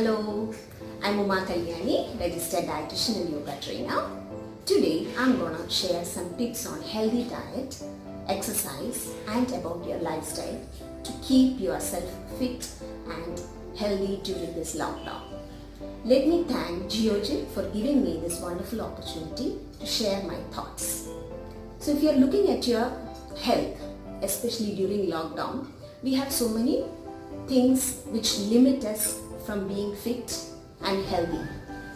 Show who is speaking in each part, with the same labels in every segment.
Speaker 1: Hello, I'm Uma Kalyani, registered dietitian and yoga trainer. Today I'm gonna share some tips on healthy diet, exercise and about your lifestyle to keep yourself fit and healthy during this lockdown. Let me thank Geogen for giving me this wonderful opportunity to share my thoughts. So if you're looking at your health, especially during lockdown, we have so many things which limit us from being fit and healthy.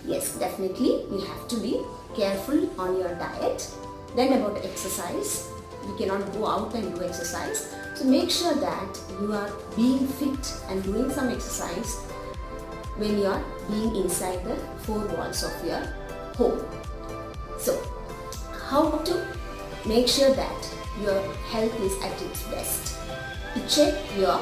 Speaker 1: Yes, definitely we have to be careful on your diet. Then about exercise, we cannot go out and do exercise. So make sure that you are being fit and doing some exercise when you are being inside the four walls of your home. So how to make sure that your health is at its best? To check your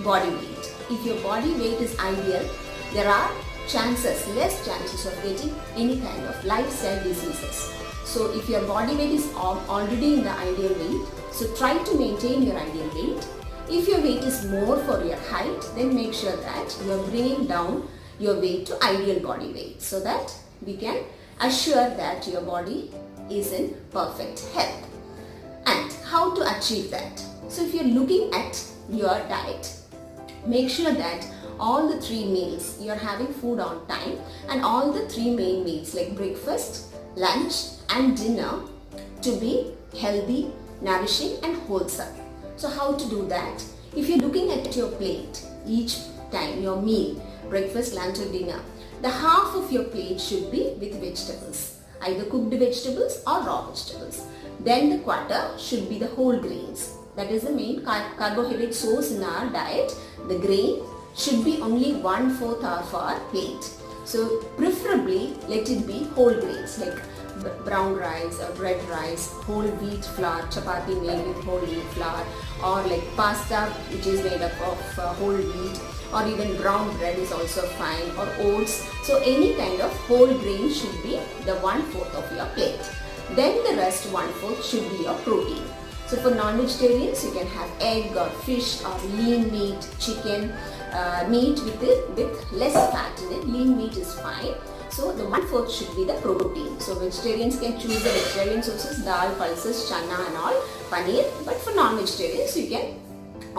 Speaker 1: body weight. If your body weight is ideal, there are less chances of getting any kind of lifestyle diseases. So if your body weight is already in the ideal weight, so try to maintain your ideal weight. If your weight is more for your height, then make sure that you are bringing down your weight to ideal body weight so that we can assure that your body is in perfect health. And how to achieve that? So if you're looking at your diet, make sure that all the 3 meals you're having food on time, and all the 3 main meals like breakfast, lunch and dinner to be healthy, nourishing and wholesome. So how to do that? If you're looking at your plate each time, your meal, breakfast, lunch or dinner, the half of your plate should be with vegetables, either cooked vegetables or raw vegetables. Then the quarter should be the whole grains. That is the main carbohydrate source in our diet. The grain should be only 1/4 of our plate. So preferably let it be whole grains like brown rice or red rice, whole wheat flour, chapati made with whole wheat flour, or like pasta which is made up of whole wheat, or even brown bread is also fine, or oats. So any kind of whole grain should be the 1/4 of your plate. Then the rest 1/4 should be your protein. So for non-vegetarians, you can have egg or fish or lean meat, chicken, meat with less fat in it. Lean meat is fine. So the 1/4 should be the protein. So vegetarians can choose the vegetarian sources, dal, pulses, chana and all, paneer. But for non-vegetarians, you can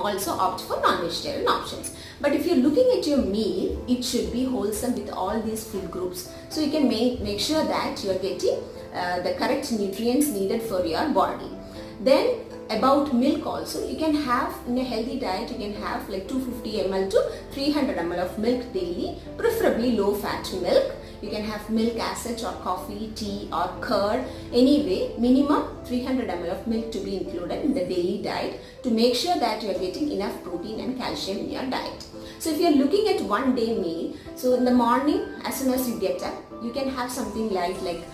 Speaker 1: also opt for non-vegetarian options. But if you're looking at your meal, it should be wholesome with all these food groups. So you can make sure that you're getting the correct nutrients needed for your body. Then about milk also, you can have in a healthy diet, you can have like 250 ml to 300 ml of milk daily, preferably low fat milk. You can have milk as such or coffee, tea or curd. Anyway, minimum 300 ml of milk to be included in the daily diet to make sure that you are getting enough protein and calcium in your diet. So if you are looking at one day meal, so in the morning as soon as you get up, you can have something light like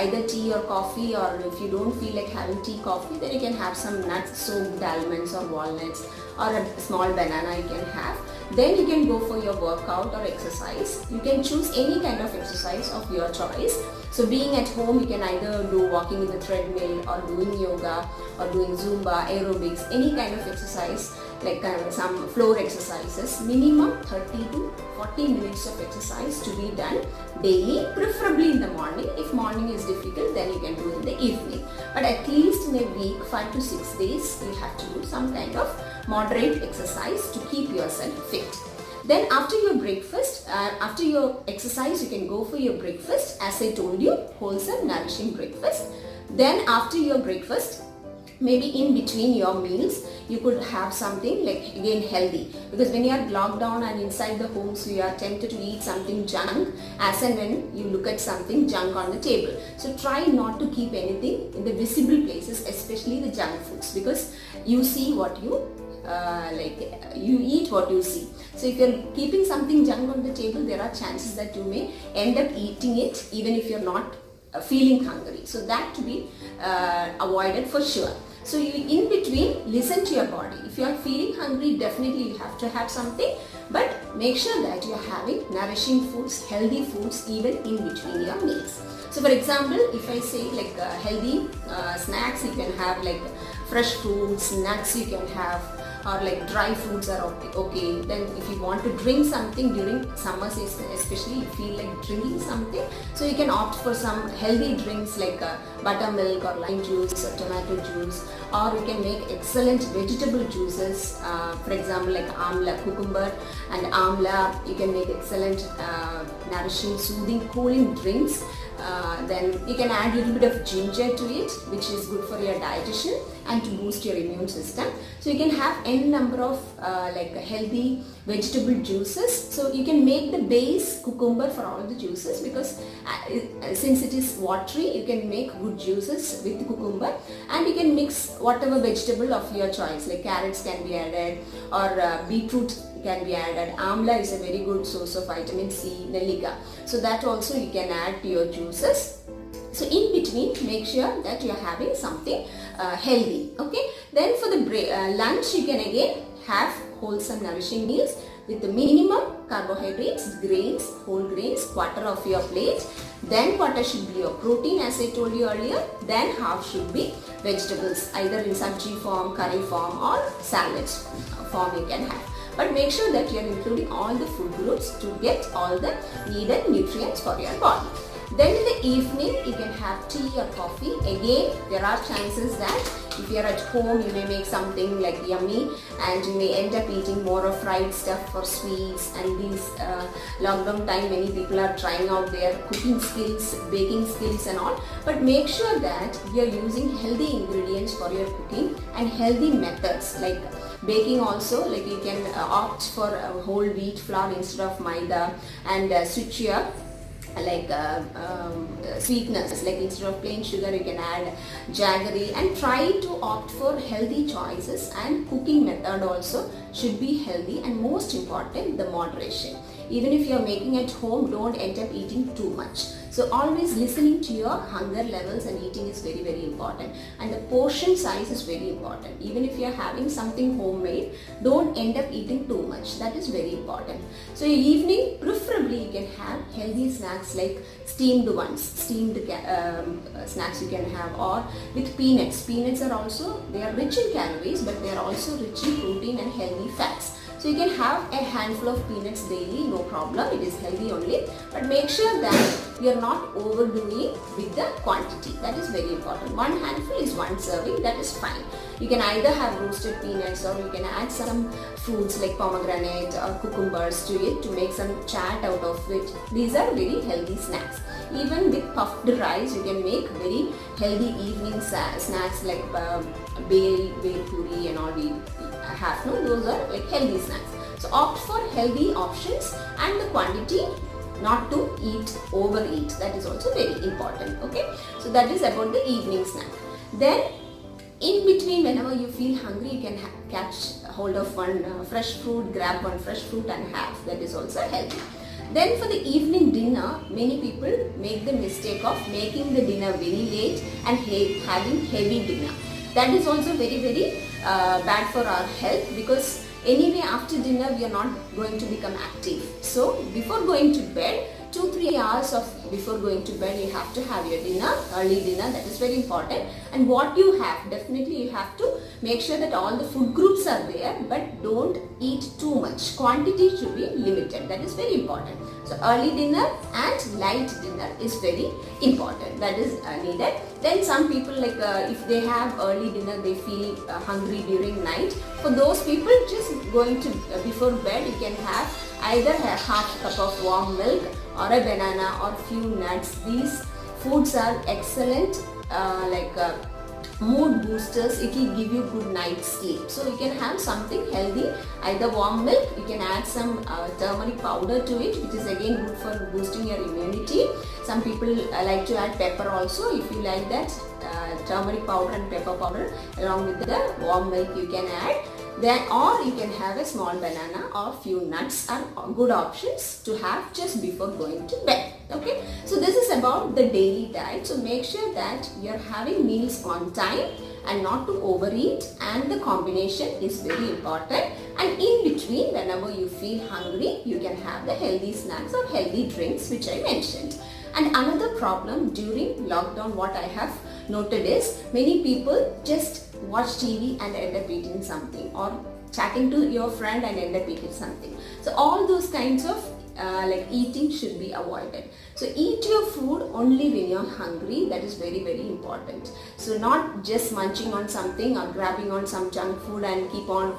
Speaker 1: either tea or coffee, or if you don't feel like having tea, coffee, then you can have some nuts, soaked almonds or walnuts, or a small banana you can have. Then you can go for your workout or exercise. You can choose any kind of exercise of your choice. So being at home, you can either do walking in the treadmill or doing yoga or doing Zumba, aerobics, any kind of exercise like some floor exercises. Minimum 30 to 40 minutes of exercise to be done daily, preferably in the morning. If morning is difficult, then you can do it in the evening. But at least in a week, 5 to 6 days, you have to do some kind of moderate exercise to keep yourself fit. Then after your breakfast, after your exercise, you can go for your breakfast. As I told you, wholesome, nourishing breakfast. Then after your breakfast, maybe in between your meals, you could have something like again healthy, because when you are locked down and inside the home, so you are tempted to eat something junk as and when you look at something junk on the table. So try not to keep anything in the visible places, especially the junk foods, because you see what you you eat what you see. So if you're keeping something junk on the table, there are chances that you may end up eating it even if you're not feeling hungry. So that to be avoided for sure. So you in between listen to your body. If you are feeling hungry, definitely you have to have something, but make sure that you are having nourishing foods, healthy foods even in between your meals. So for example, if I say like healthy snacks, you can have like fresh fruits, nuts you can have, or like dry fruits are okay. Then if you want to drink something during summer season, especially you feel like drinking something, so you can opt for some healthy drinks like buttermilk or lime juice or tomato juice, or you can make excellent vegetable juices, for example like amla, cucumber and amla. You can make excellent nourishing, soothing, cooling drinks. Then you can add a little bit of ginger to it, which is good for your digestion and to boost your immune system. So you can have n number of like healthy vegetable juices. So you can make the base cucumber for all the juices, because since it is watery, you can make good juices with cucumber, and you can mix whatever vegetable of your choice, like carrots can be added, or beetroot can be added. Amla is a very good source of vitamin C, nellika, so that also you can add to your juices. So in between, make sure that you are having something healthy. Okay. Then for the lunch, you can again have wholesome, nourishing meals with the minimum carbohydrates, grains, whole grains, quarter of your plate. Then quarter should be your protein, as I told you earlier. Then half should be vegetables, either in sabji form, curry form, or salad form you can have. But make sure that you are including all the food groups to get all the needed nutrients for your body. Then in the evening, you can have tea or coffee. Again, there are chances that if you are at home, you may make something like yummy, and you may end up eating more of fried stuff for sweets. And these lockdown time, many people are trying out their cooking skills, baking skills and all. But make sure that you are using healthy ingredients for your cooking and healthy methods, like baking also. Like you can opt for whole wheat flour instead of maida, and switch your like sweetness, like instead of plain sugar you can add jaggery, and try to opt for healthy choices. And cooking method also should be healthy, and most important, the moderation. Even if you are making at home, don't end up eating too much. So always listening to your hunger levels and eating is very, very important. And the portion size is very important. Even if you are having something homemade, don't end up eating too much. That is very important. So evening, preferably you can have healthy snacks like steamed ones, steamed snacks you can have, or with peanuts. Peanuts are also, they are rich in calories, but they are also rich in protein and healthy fats. So you can have a handful of peanuts daily, no problem, it is healthy only. But make sure that you are not overdoing with the quantity. That is very important. One handful is one serving, that is fine. You can either have roasted peanuts, or you can add some fruits like pomegranate or cucumbers to it to make some chat out of it. These are very healthy snacks. Even with puffed rice, you can make very healthy evening snacks like bale puri and all we have. No, those are like healthy snacks. So opt for healthy options, and the quantity, not to overeat. That is also very important. Okay, so that is about the evening snack. Then in between, whenever you feel hungry, you can catch hold of one fresh fruit, grab one fresh fruit and have. That is also healthy. Then for the evening dinner, many people make the mistake of making the dinner very late and having heavy dinner. That is also very, very bad for our health, because anyway after dinner we are not going to become active. So before going to bed, 2-3 hours before going to bed, you have to have your dinner, early dinner. That is very important. And what you have, definitely you have to make sure that all the food groups are there, but don't eat too much. Quantity should be limited. That is very important. So early dinner and light dinner is very important. That is needed. Then some people, like if they have early dinner, they feel hungry during night. For those people, just going to before bed, you can have either a half cup of warm milk, or a banana, or few nuts. These foods are excellent mood boosters. It will give you good night's sleep. So you can have something healthy, either warm milk. You can add some turmeric powder to it, which is again good for boosting your immunity. Some people like to add pepper also. If you like that, turmeric powder and pepper powder along with the warm milk you can add. Then, or you can have a small banana or few nuts are good options to have just before going to bed. Okay, so this is about the daily diet. So make sure that you are having meals on time and not to overeat, and the combination is very important. And in between, whenever you feel hungry, you can have the healthy snacks or healthy drinks which I mentioned. And another problem during lockdown, what I have noted is many people just watch TV and end up eating something, or chatting to your friend and end up eating something. So all those kinds of eating should be avoided. So eat your food only when you're hungry. That is very, very important. So not just munching on something or grabbing on some junk food and keep on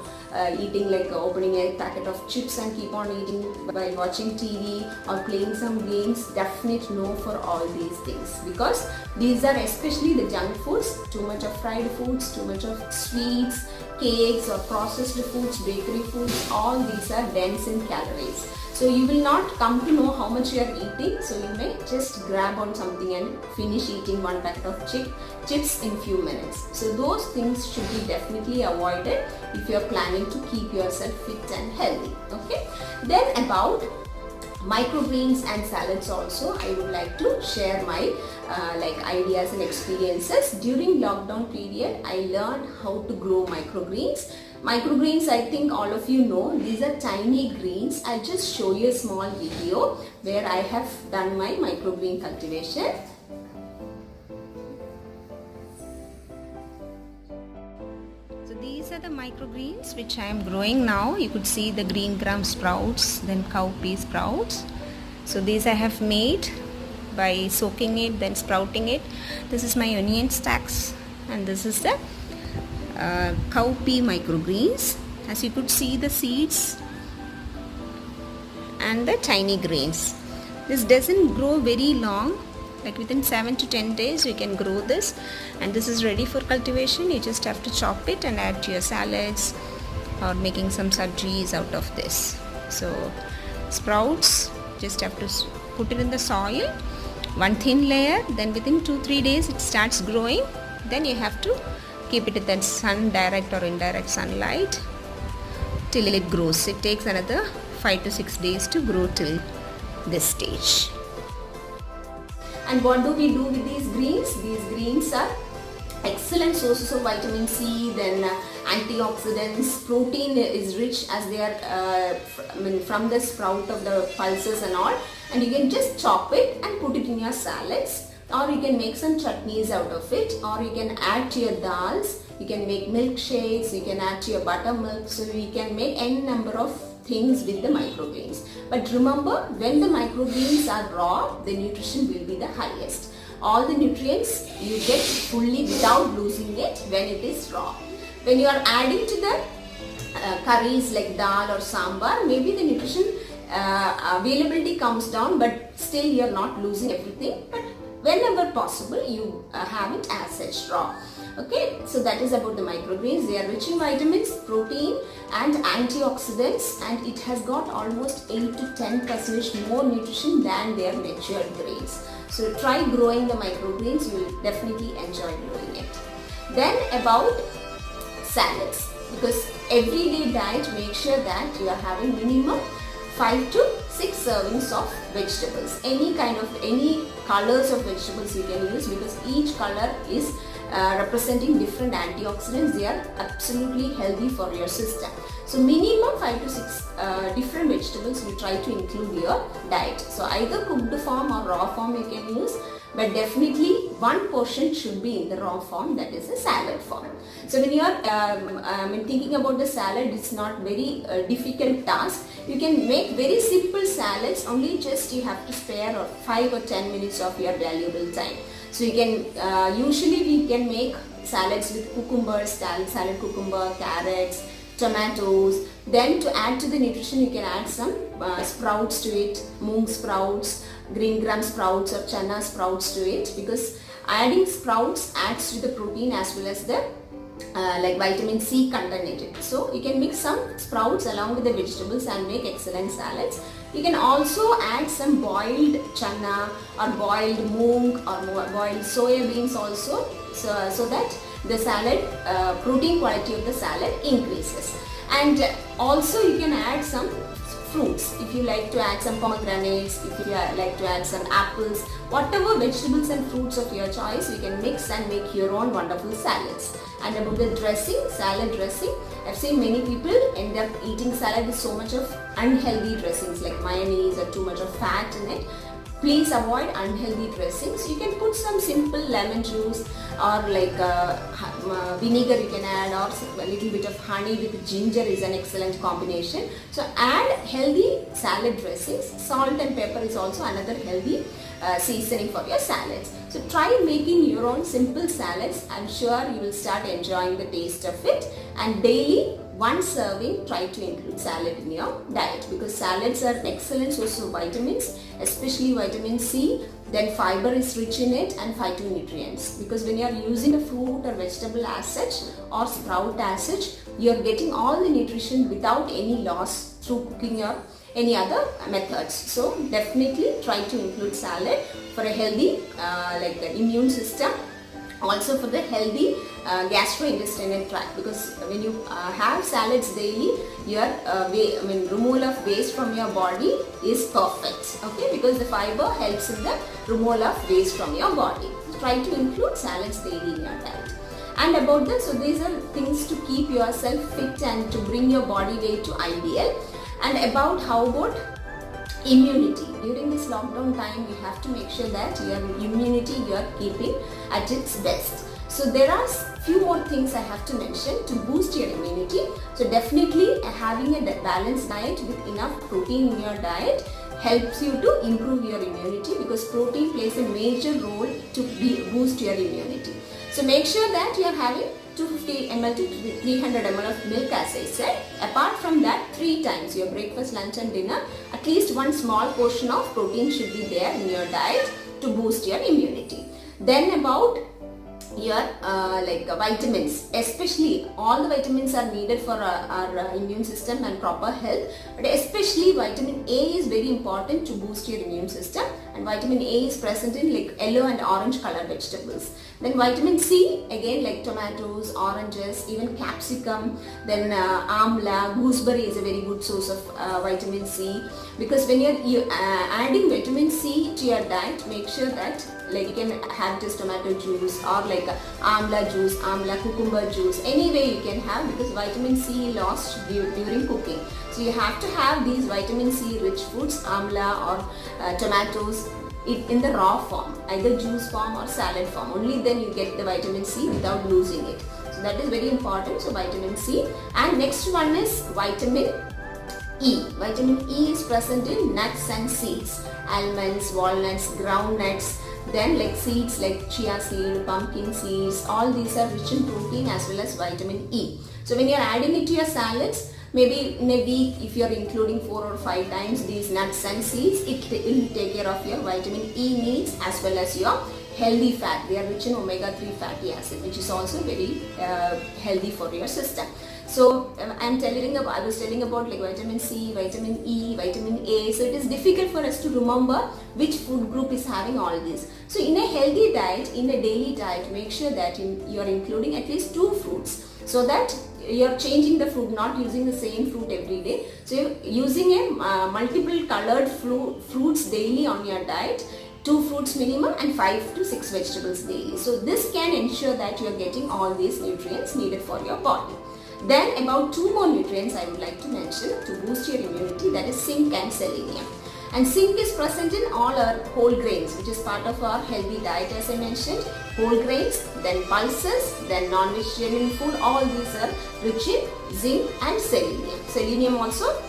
Speaker 1: eating, like opening a packet of chips and keep on eating while watching TV or playing some games. Definite no for all these things, because these are, especially the junk foods, too much of fried foods, too much of sweets, cakes or processed foods, bakery foods, all these are dense in calories. So you will not come to know how much you are eating, so you may just grab on something and finish eating one packet of chips in few minutes. So those things should be definitely avoided if you are planning to keep yourself fit and healthy. Okay. Then about microgreens and salads also, I would like to share my ideas and experiences. During lockdown period, I learned how to grow microgreens. Microgreens, I think all of you know, these are tiny greens. I'll just show you a small video where I have done my microgreen cultivation. So these are the microgreens which I am growing now. You could see the green gram sprouts, then cowpea sprouts. So these I have made by soaking it, then sprouting it. This is my onion stacks, and this is the cowpea microgreens. As you could see, the seeds and the tiny grains. This doesn't grow very long, like within 7 to 10 days you can grow this, and this is ready for cultivation. You just have to chop it and add to your salads or making some sabjis out of this. So sprouts, just have to put it in the soil, one thin layer, then within 2-3 days it starts growing. Then you have to keep it in the sun, direct or indirect sunlight, till it grows. It takes another 5 to 6 days to grow till this stage. And what do we do with these greens? These greens are excellent sources of vitamin C, then antioxidants. Protein is rich as they are from the sprout of the pulses and all. And you can just chop it and put it in your salads, or you can make some chutneys out of it, or you can add to your dals. You can make milkshakes, you can add to your buttermilk. So you can make any number of things with the microgreens. But remember, when the microgreens are raw, the nutrition will be the highest. All the nutrients you get fully without losing it when it is raw. When you are adding to the curries like dal or sambar, maybe the nutrition availability comes down, but still you are not losing everything. But whenever possible, you have it as such raw. Okay, so that is about the microgreens. They are rich in vitamins, protein and antioxidants, and it has got almost 8 to 10% more nutrition than their matured grains. So try growing the microgreens, you will definitely enjoy growing it. Then about salads, because everyday diet, make sure that you are having minimum 5 to 6 servings of vegetables. Any colors of vegetables you can use, because each color is representing different antioxidants. They are absolutely healthy for your system. So minimum 5 to 6 different vegetables you try to include your diet. So either cooked form or raw form you can use, but definitely one portion should be in the raw form, that is a salad form. So when you are thinking about the salad, it's not very difficult task. You can make very simple salads, only just you have to spare 5 or 10 minutes of your valuable time. So you can, usually we can make salads with cucumbers, salad cucumber, carrots, tomatoes. Then to add to the nutrition, you can add some sprouts to it, mung sprouts, green gram sprouts or chana sprouts to it, because adding sprouts adds to the protein as well as the vitamin C content in it. So you can mix some sprouts along with the vegetables and make excellent salads. You can also add some boiled chana or boiled mung or boiled soya beans also, so that the salad protein quality of the salad increases. And also you can add some fruits. If you like to add some pomegranates, if you like to add some apples, whatever vegetables and fruits of your choice, you can mix and make your own wonderful salads. And about the dressing, salad dressing, I've seen many people end up eating salad with so much of unhealthy dressings like mayonnaise or too much of fat in it. Please avoid unhealthy dressings. You can put some simple lemon juice or like vinegar you can add, or a little bit of honey with ginger is an excellent combination. So add healthy salad dressings. Salt and pepper is also another healthy seasoning for your salads. So try making your own simple salads. I'm sure you will start enjoying the taste of it. And daily, one serving, try to include salad in your diet, because salads are an excellent source of vitamins, especially vitamin C. Then fiber is rich in it, and phytonutrients, because when you are using a fruit or vegetable as such or sprout as such, you are getting all the nutrition without any loss through cooking or any other methods. So definitely try to include salad for a healthy immune system. Also for the healthy gastrointestinal tract, because when you have salads daily, your removal of waste from your body is perfect. Okay, because the fiber helps in the removal of waste from your body. Try to include salads daily in your diet. And about this, so these are things to keep yourself fit and to bring your body weight to ideal. And about how about immunity. During this lockdown time, you have to make sure that your immunity you are keeping at its best. So there are few more things I have to mention to boost your immunity. So definitely having a balanced diet with enough protein in your diet helps you to improve your immunity, because protein plays a major role to boost your immunity. So make sure that you are having 250 ml to 300 ml of milk, as I said. Apart from that, 3 times your breakfast, lunch and dinner, at least one small portion of protein should be there in your diet to boost your immunity. Then about your vitamins, especially all the vitamins are needed for our immune system and proper health, but especially vitamin A is very important to boost your immune system, and vitamin A is present in like yellow and orange color vegetables. Then vitamin C, again like tomatoes, oranges, even capsicum, then amla, gooseberry is a very good source of vitamin C, because when you're adding vitamin C to your diet, make sure that like you can have just tomato juice or like amla juice, amla cucumber juice, any way you can have, because vitamin C lost during cooking. So you have to have these vitamin C rich foods, amla or tomatoes, in the raw form, either juice form or salad form. Only then you get the vitamin C without losing it. So that is very important. So vitamin C. And next one is vitamin E. Vitamin E is present in nuts and seeds, almonds, walnuts, groundnuts. Then like seeds like chia seed, pumpkin seeds, all these are rich in protein as well as vitamin E. So when you are adding it to your salads, maybe in a week if you are including 4 or 5 times these nuts and seeds, it will take care of your vitamin E needs as well as your healthy fat. They are rich in omega-3 fatty acid, which is also very healthy for your system. So I was telling about like vitamin C, vitamin E, vitamin A. So it is difficult for us to remember which food group is having all these. So in a healthy diet, in a daily diet, make sure that you are including at least 2 fruits, so that you are changing the fruit, not using the same fruit every day. So you're using a multiple colored fruits daily on your diet, 2 fruits minimum and 5 to 6 vegetables daily. So this can ensure that you are getting all these nutrients needed for your body. Then about 2 more nutrients I would like to mention to boost your immunity, that is zinc and selenium. And zinc is present in all our whole grains, which is part of our healthy diet, as I mentioned. Whole grains, then pulses, then non-vegetarian food, all these are rich in zinc and selenium. Selenium also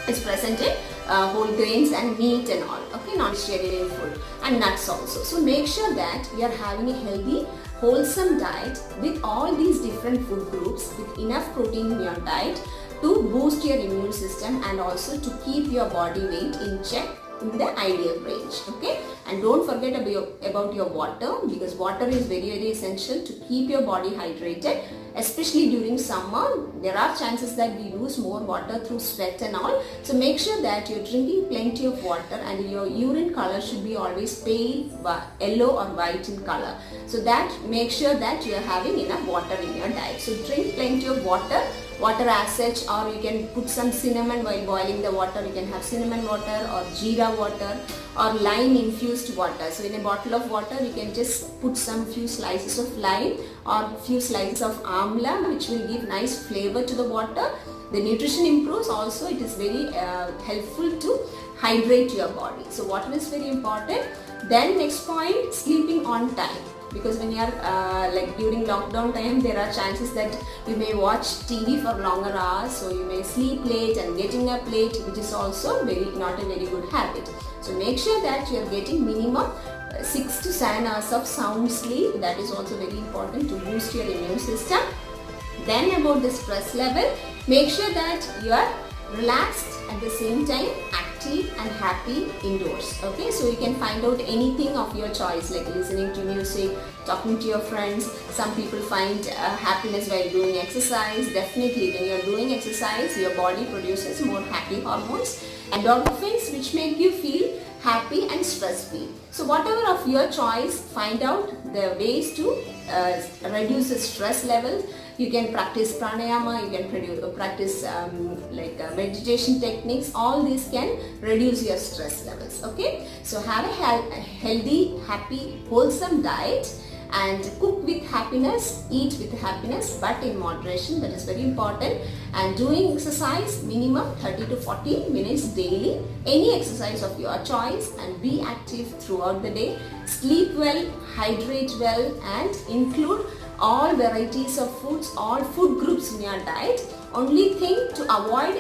Speaker 1: is present in whole grains and meat and all, okay, non-vegetarian food, and nuts also. So make sure that we are having a healthy, wholesome diet with all these different food groups, with enough protein in your diet to boost your immune system and also to keep your body weight in check in the ideal range. Okay, and don't forget about your water, because water is very essential to keep your body hydrated, especially during summer. There are chances that we lose more water through sweat and all. So make sure that you're drinking plenty of water, and your urine color should be always pale yellow or white in color. So that make sure that you're having enough water in your diet. So drink plenty of water water as such, or you can put some cinnamon while boiling the water. You can have cinnamon water or jeera water or lime infused water. So in a bottle of water you can just put some few slices of lime or few slices of amla, which will give nice flavor to the water. The nutrition improves. Also it is very helpful to hydrate your body. So water is very important. Then next point, sleeping on time. Because when you are like during lockdown time, there are chances that you may watch TV for longer hours, so you may sleep late and getting up late, which is also not a very good habit. So make sure that you are getting minimum 6 to 7 hours of sound sleep. That is also very important to boost your immune system. Then about the stress level, make sure that you are relaxed at the same time, active and happy indoors. Okay, so you can find out anything of your choice, like listening to music, talking to your friends. Some people find happiness while doing exercise. Definitely when you are doing exercise, your body produces more happy hormones, endorphins, which make you feel happy and stress free. So whatever of your choice, find out the ways to reduce the stress level. You can practice pranayama, you can practice meditation techniques. All these can reduce your stress levels. Okay, so have a healthy, happy, wholesome diet and cook with happiness, eat with happiness, but in moderation. That is very important. And doing exercise minimum 30 to 40 minutes daily, any exercise of your choice, and be active throughout the day. Sleep well, hydrate well, and include all varieties of foods, all food groups in your diet. Only thing to avoid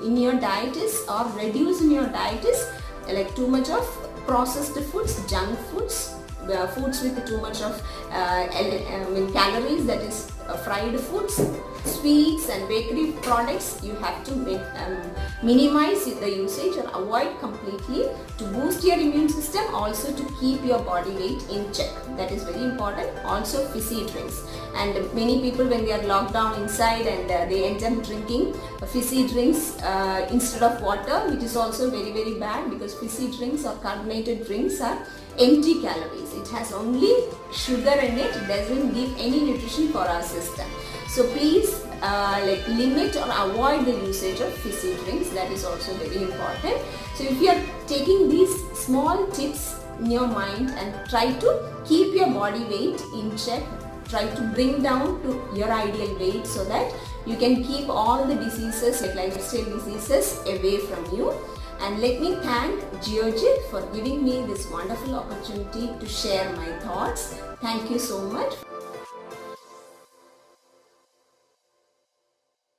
Speaker 1: in your diet is, or reduce in your diet is, like too much of processed foods, junk foods, foods with too much of calories, that is fried foods, sweets and bakery products. You have to minimize the usage or avoid completely to boost your immune system, also to keep your body weight in check. That is very important. Also fizzy drinks, and many people when they are locked down inside and they end up drinking fizzy drinks instead of water, which is also very bad, because fizzy drinks or carbonated drinks are empty calories. It has only sugar in it. It doesn't give any nutrition for our system. So please limit or avoid the usage of fizzy drinks. That is also very important. So if you are taking these small tips in your mind and try to keep your body weight in check, try to bring down to your ideal weight, so that you can keep all the diseases like lifestyle diseases away from you. And let me thank Georgette for giving me this wonderful opportunity to share my thoughts. Thank you so much.